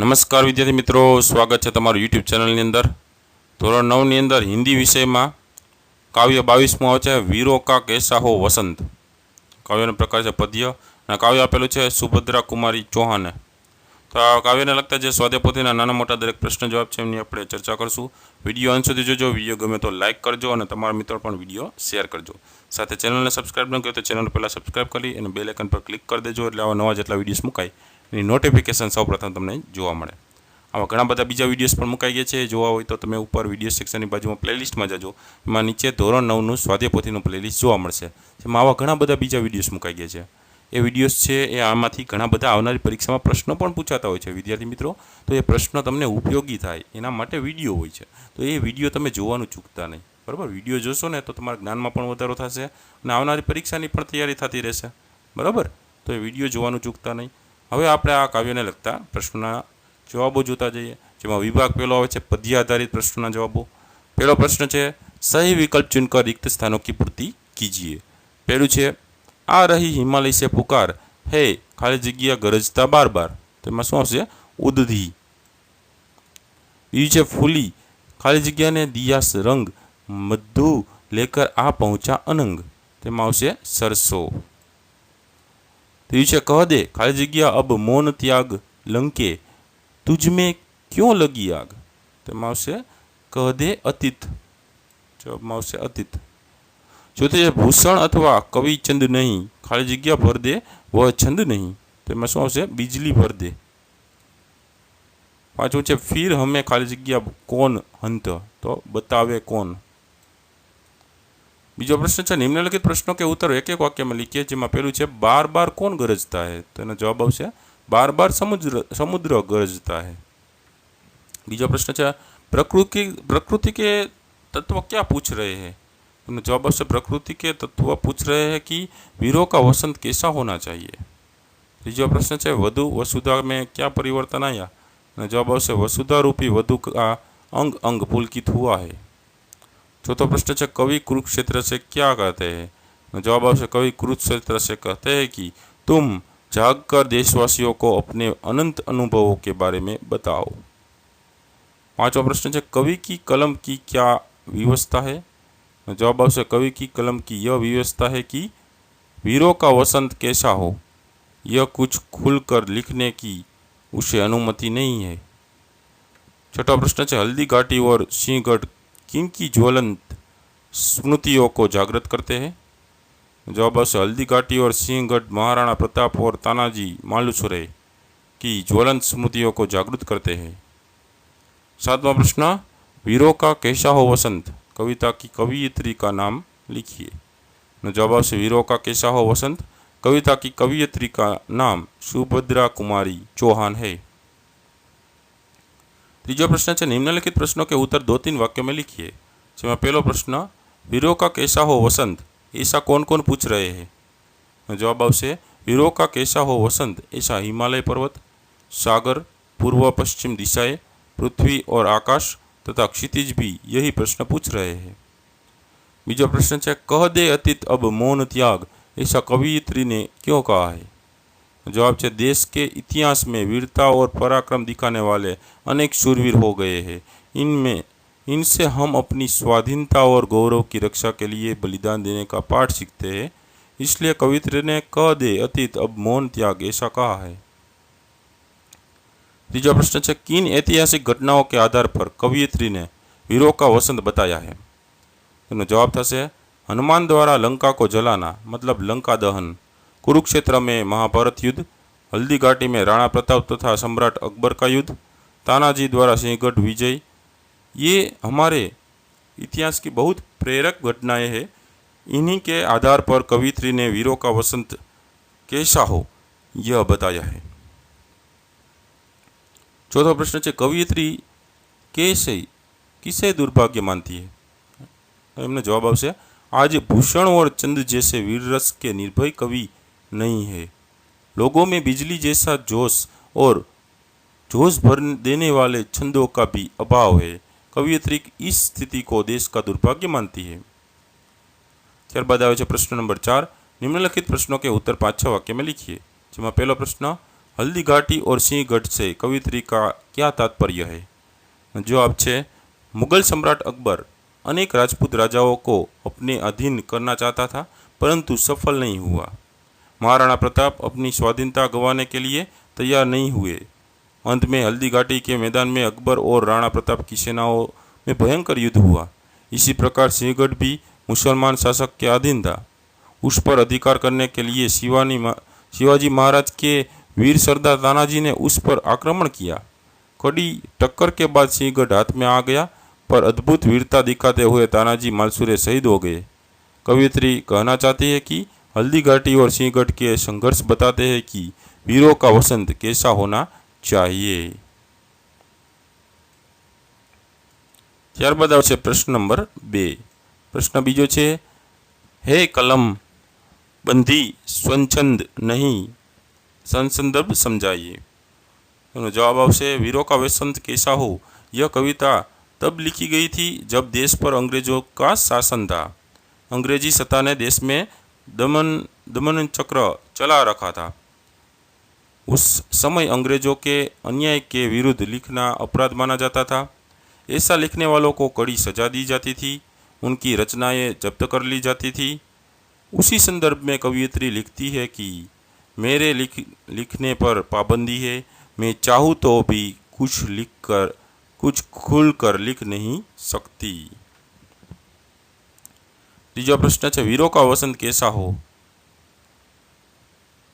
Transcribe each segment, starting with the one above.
नमस्कार विद्यार्थी मित्रों, स्वागत है तमारू यूट्यूब चैनल अंदर। धोरण 9 ની અંદર हिंदी विषय में काव्य 22 आवे छे वीरो का कैसा हो वसंत। काव्यનો प्रकार है पद्य અને કાવ્ય આપેલું છે સુભદ્રા કુમારી ચૌહાણે। તો આ કાવ્યને લગતા જે સ્વાધ્યાય પોથીના નાના મોટા દરેક પ્રશ્ન જવાબ છે એની આપણે ચર્ચા કરશું। વિડીયો અંત સુધી જોજો। વિડીયો ગમે તો લાઇક કરજો અને તમારા મિત્રો પણ વિડીયો શેર કરજો। સાથે ચેનલને સબસ્ક્રાઇબ ન કર્યું તો ચેનલ પહેલાં સબસ્ક્રાઇબ કરી અને બેલ આઇકન પર ક્લિક કરી દેજો, એટલે આવા નવા જેટલા વિડીયોઝ મુકાય એની નોટિફિકેશન સૌપ્રથમ તમને જોવા મળે। આવા ઘણા બધા બીજા વિડીયોઝ પણ મુકાઈ ગયા છે। જોવા હોય તો તમે ઉપર વિડીયો સેક્શનની બાજુમાં પ્લેલિસ્ટમાં જજો, એમાં નીચે ધોરણ 9નું સ્વાધ્યાય પોથીનું પ્લેલિસ્ટ જોવા મળશે, જેમાં આવા ઘણા બધા બીજા વિડીયોઝ મુકાઈ ગયા છે। એ વિડીયોઝ છે એ આમાંથી ઘણા બધા આવનારી પરીક્ષામાં પ્રશ્નો પણ પૂછાતા હોય છે વિદ્યાર્થી મિત્રો। તો એ પ્રશ્નો તમને ઉપયોગી થાય એના માટે વિડીયો હોય છે, તો એ વિડીયો તમે જોવાનું ચૂકતા નહીં, બરાબર। વિડીયો જોશો ને તો તમારા જ્ઞાનમાં પણ વધારો થશે અને આવનારી પરીક્ષાની પણ તૈયારી થતી રહેશે, બરાબર। તો એ વિડીયો જોવાનું ચૂકતા નહીં। હવે આપણે આ કાવ્યને લગતા પ્રશ્નોના જવાબો જોતા જઈએ, જેમાં વિભાગ પહેલો આવે છે પદ્ય આધારિત प्रश्नों जवाबों। पहला प्रश्न है सही विकल्प चुनकर रिक्त स्थानों की पूर्ति कीजिए। पहलू है आ रही हिमालय से पुकार है खाली जग्या गरजता बार बार, तो शू आवशे उदधी। बीजू है फूली खाली जग्या ने दिया रंग मधु लेकर आ पहुंचा अनंग, तो आवशे सरसों। तीजू है कह दे खाली जग्या अब मौन त्याग लंके तुझ में क्यों लगी आग, तो आवशे कह दे अतीत, जवाब में आवशे अतीत। चौथे भूषण अथवा कवि चंद नहीं खाली जग्या भर दे वह छंद नहीं, तो शू आवशे बिजली भर दे। पांचवुं छे फिर हमें खाली जग्या कौन हंत, तो बतावे कौन। बीजो प्रश्न है निम्नलिखित प्रश्नों के उत्तर एक एक वाक्य में लिखिए, जेमां पहेलुं छे बार बार कौन गरजता है, तो एनो जवाब आवशे बार बार समुद्र गरजता है। बीजा प्रश्न है प्रकृति के तत्व क्या पूछ रहे हैं, तो जवाब आवशे प्रकृति के तत्व पूछ रहे हैं कि वीरों का वसंत कैसा होना चाहिए। तीजा प्रश्न है वधु वसुधा में क्या परिवर्तन आया, जवाब आवशे वसुधा रूपी वधु का अंग अंग पुलकित हुआ है। चौथा प्रश्न है कवि कुरुक्षेत्र से क्या कहते हैं, जवाब आवशे कवि कुरुक्षेत्र से कहते हैं कि तुम जागकर देशवासियों को अपने अनंत अनुभवों के बारे में बताओ। पांचवा प्रश्न है कवि की कलम की क्या व्यवस्था है, जवाब आवशे कवि की कलम की यह व्यवस्था है कि वीरों का वसंत कैसा हो यह कुछ खुलकर लिखने की उसे अनुमति नहीं है। छठा प्रश्न है हल्दी घाटी और सिंहगढ़ किनकी ज्वलंत स्मृतियों को जागृत करते हैं, जवाब आवशे हल्दी घाटी और सिंहगढ़ महाराणा प्रताप और तानाजी मालुसरे की ज्वलंत स्मृतियों को जागृत करते हैं। सातवां प्रश्न वीरों का कैसा हो वसंत कविता की कवयित्री का नाम लिखिए, जवाब आवशे वीरों का कैसा हो वसंत कविता की कवयित्री का नाम सुभद्रा कुमारी चौहान है। तीजो प्रश्न है निम्नलिखित प्रश्नों के उत्तर 2-3 वाक्यों में लिखिए, जेमां पहलो प्रश्न वीरों का कैसा हो वसंत ऐसा कौन कौन पूछ रहे हैं, जवाब आवशे वीरों का कैसा हो वसंत ऐसा हिमालय पर्वत सागर पूर्व पश्चिम दिशाएं पृथ्वी और आकाश तथा क्षितिज भी यही प्रश्न पूछ रहे हैं। बीजा प्रश्न है कह दे अतीत अब मौन त्याग ऐसा कवयित्री ने क्यों कहा है, जवाब है देश के इतिहास में वीरता और पराक्रम दिखाने वाले अनेक शूरवीर हो गए हैं, इनसे हम अपनी स्वाधीनता और गौरव की रक्षा के लिए बलिदान देने का पाठ सीखते हैं, इसलिए कवयित्री ने कह दे अतीत अब मौन त्याग ऐसा कहा है। तीजा प्रश्न है किन ऐतिहासिक घटनाओं के आधार पर कवयित्री ने वीरों का वसंत बताया है, तो जवाब थशे हनुमान द्वारा लंका को जलाना मतलब लंका दहन, कुरुक्षेत्र में महाभारत युद्ध, हल्दी घाटी में राणा प्रताप तथा सम्राट अकबर का युद्ध, तानाजी द्वारा सिंहगढ़ विजय। ये हमारे इतिहास की बहुत प्रेरक घटनाएं हैं, इन्हीं के आधार पर कवयित्री ने वीरों का वसंत कैसा हो यह बताया है। चौथा प्रश्न है कवयित्री कैसे किसे दुर्भाग्य मानती है, एमने जवाब आवशे आज भूषण और चंद जैसे वीर रस के निर्भय कवि नहीं है, लोगों में बिजली जैसा जोश और जोश भर देने वाले छंदों का भी अभाव है, कवयित्री इस स्थिति को देश का दुर्भाग्य मानती है। त्यारबाद आवे छे प्रश्न नंबर 4 निम्नलिखित प्रश्नों के उत्तर 5-6 वाक्य में लिखिए, जेमां पहलो प्रश्न हल्दी घाटी और सिंहगढ़ से कवियत्री का क्या तात्पर्य है? जवाब है मुगल सम्राट अकबर अनेक राजपूत राजाओं को अपने अधीन करना चाहता था, परंतु सफल नहीं हुआ। महाराणा प्रताप अपनी स्वाधीनता गंवाने के लिए तैयार नहीं हुए। अंत में हल्दी घाटी के मैदान में अकबर और राणा प्रताप की सेनाओं में भयंकर युद्ध हुआ। इसी प्रकार सिंहगढ़ भी मुसलमान शासक के अधीन था। उस पर अधिकार करने के लिए शिवाजी महाराज के वीर सरदार तानाजी ने उस पर आक्रमण किया। कड़ी टक्कर के बाद सिंहगढ़ हाथ में आ गया, पर अद्भुत वीरता दिखाते हुए तानाजी मालसूरे शहीद हो गए। कवियत्री कहना चाहती है कि हल्दी घाटी और सिंहगढ़ के संघर्ष बताते हैं कि वीरों का वसंत कैसा होना चाहिए। ત્યારબાદ આવશે પ્રશ્ન નંબર 2। પ્રશ્ન બીજો છે, હે કલમ બંધી स्वच्छंद नहीं, संदर्भ समझाइए। जवाब आवश्य वीरों का वसंत कैसा हो। यह कविता तब लिखी गई थी जब देश पर अंग्रेजों का शासन था। अंग्रेजी सत्ता ने देश में दमन चक्र चला रखा था। उस समय अंग्रेजों के अन्याय के विरुद्ध लिखना अपराध माना जाता था। ऐसा लिखने वालों को कड़ी सजा दी जाती थी, उनकी रचनाएं जब्त कर ली जाती थी। उसी संदर्भ में कवियत्री लिखती है कि मेरे लिखने पर पाबंदी है, मैं चाहूँ तो भी कुछ खुल कर लिख नहीं सकती। तीजा प्रश्न है, वीरों का वसंत कैसा हो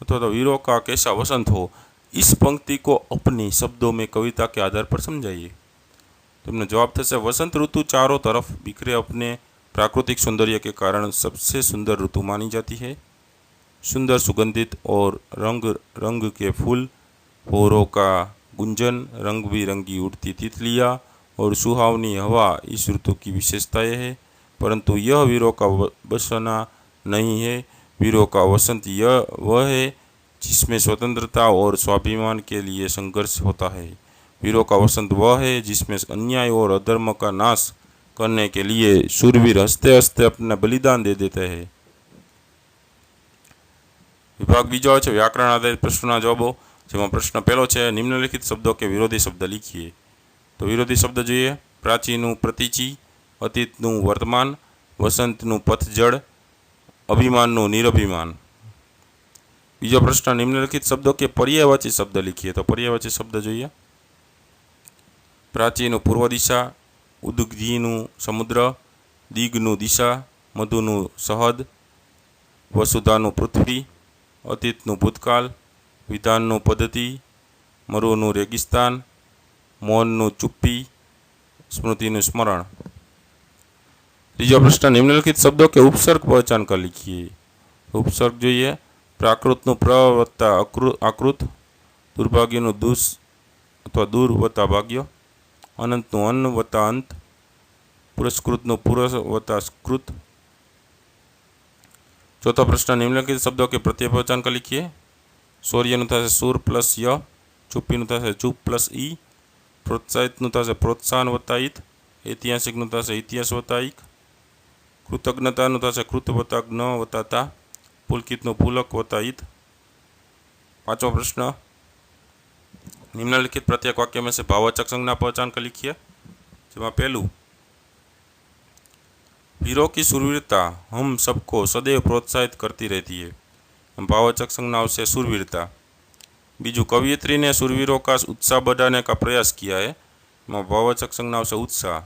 अथवा तो वीरों का कैसा वसंत हो। इस पंक्ति को अपने शब्दों में कविता के आधार पर समझाइए। तुमने जवाब थे वसंत ऋतु चारों तरफ बिखरे अपने प्राकृतिक सौंदर्य के कारण सबसे सुंदर ऋतु मानी जाती है। सुंदर सुगंधित और रंग रंग के फूल, भौरों का गुंजन, रंग बिरंगी उड़ती तितलियाँ और सुहावनी हवा इस ऋतु की विशेषताएं है। परंतु यह वीरों का बसना नहीं है। वीरों का वसंत यह वह है जिसमें स्वतंत्रता और स्वाभिमान के लिए संघर्ष होता है। वीरों का वसंत वह है जिसमें अन्याय और अधर्म का नाश करने के लिए शूरवीर हंसते हंसते अपना बलिदान दे देते हैं। विभाग बीजो है व्याकरण आधारित प्रश्नों जवाबों, जेમાં प्रश्न पहलो है निम्नलिखित शब्दों के विरोधी शब्द लिखिए। तो विरोधी शब्द જોઈએ प्राचीનું પ્રતિચી, અતીતનું વર્તમાન, વસંતનું પતઝડ, અભિમાનનું નિરભિમાન। બીજો પ્રશ્ન નિમ્નલિખિત શબ્દો કે પર્યાયવાચી શબ્દ लिखिए। तो પર્યાયવાચી શબ્દ જોઈએ प्राचीનું પૂર્વ દિશા, ઉદ્ગીનું સમુદ્ર, દિગનું દિશા, મધુનું શહદ, વસુધાનું પૃથ્વી, અતીતનું ભૂતકાળ, વિધાનનું પદ્ધતિ, મરુનું રેગિસ્તાન, મૌનનું ચુપ્પી, स्मृतिનું स्मरण। तीजो प्रश्न निम्नलिखित शब्दों के उपसर्ग पहचान कर लिखिए। उपसर्ग જોઈએ प्राकृतનું પ્ર વત્તા આકૃત, દુર્ભાગ્યનું દુષ અથવા દૂર વત્તા ભાગ્ય, અનંતનું અન્ન વત્તા અંત, પુરસ્કૃતનું પુરસ વત્તા સ્કૃત। चौथा प्रश्न निम्नलिखित शब्दों के प्रत्यय पहचान कर लिखिए। शौर्यનું થશે સુર પ્લસ ય, ચુપ્પીનું થશે ચૂપ પ્લસ ઈ, પ્રોત્સાહિતનું થશે પ્રોત્સાહન વત્તા ઈત, ઐતિહાસિકનું થશે ઇતિહાસ વત્તા ઈક, કૃતજ્ઞતાનું થશે કૃત વત્તા જ્ઞ વત્તા તા, પુલકિતનું પુલક વત્તા ઈત। पांचवा प्रश्न निम्नलिखित प्रत्येक वाक्य में से भाववाचक संज्ञा पहचान कर लिखिए। जेમાં पहलू वीरों की शूरवीरता हम सबको सदैव प्रोत्साहित करती रहती है। भाववाचक संज्ञा से शूरवीरता। बीजू कवियत्री ने शूरवीरों का उत्साह बढ़ाने का प्रयास किया है। भाववाचक संज्ञा से उत्साह।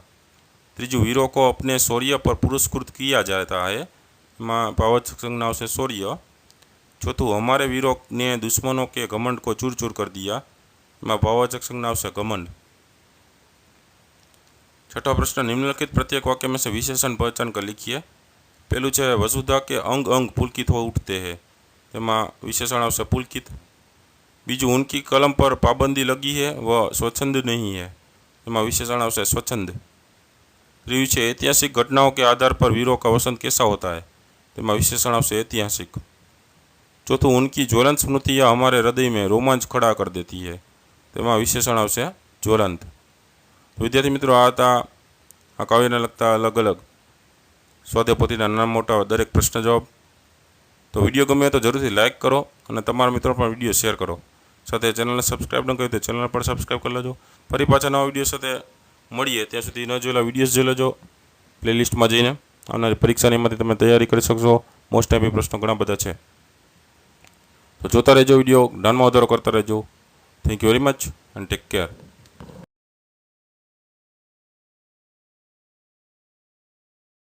तीजू वीरों को अपने शौर्य पर पुरस्कृत किया जाता है। भाववाचक संज्ञा से शौर्य। चौथुं हमारे वीरों ने दुश्मनों के घमंड को चूर चूर कर दिया। भाववाचक संज्ञा से घमंड। छठा प्रश्न निम्नलिखित प्रत्येक वाक्य में से विशेषण पहचान कर लिखिए। पहलू है वसुधा के अंग अंग पुलकित हो उठते हैं। तेमा विशेषण आवश्य पुलकित। बीजू उनकी कलम पर पाबंदी लगी है वह स्वच्छंद नहीं है। तेमा विशेषण आवश्य स्वच्छंद। त्रीजू है ऐतिहासिक घटनाओं के आधार पर वीरों का वसंत कैसा होता है। तेमा विशेषण आवश्य ऐतिहासिक। चौथुं उनकी ज्वलंत स्मृतियाँ हमारे हृदय में रोमांच खड़ा कर देती है। तेमा विशेषण आवश्य ज्वलंत। विद्यार्थी मित्रों आ था आ काव्यने लगता अलग अलग स्वाध्याय पोथीना नाना मोटा दरेक प्रश्न जवाब। तो विडियो गमे तो जरूर लाइक करो और तमारा मित्रों पर विडियो शेर करो। સાથે ચેનલને સબસ્ક્રાઈબ ન કરી તો ચેનલ પર સબસ્ક્રાઈબ કરી લેજો. ફરી પાછા નવા વિડીયો સાથે મળીએ. ત્યાં સુધી ન જોયેલા વિડીયોઝ જોઈ લેજો પ્લેલિસ્ટમાં જઈને. આવનારી પરીક્ષાની એમાંથી તમે તૈયારી કરી શકશો. મોસ્ટ ટાઈપી પ્રશ્નો ઘણા બધા છે, તો જોતા રહેજો વિડીયો, જ્ઞાનમાં વધારો કરતા રહેજો. Thank you very much and take care.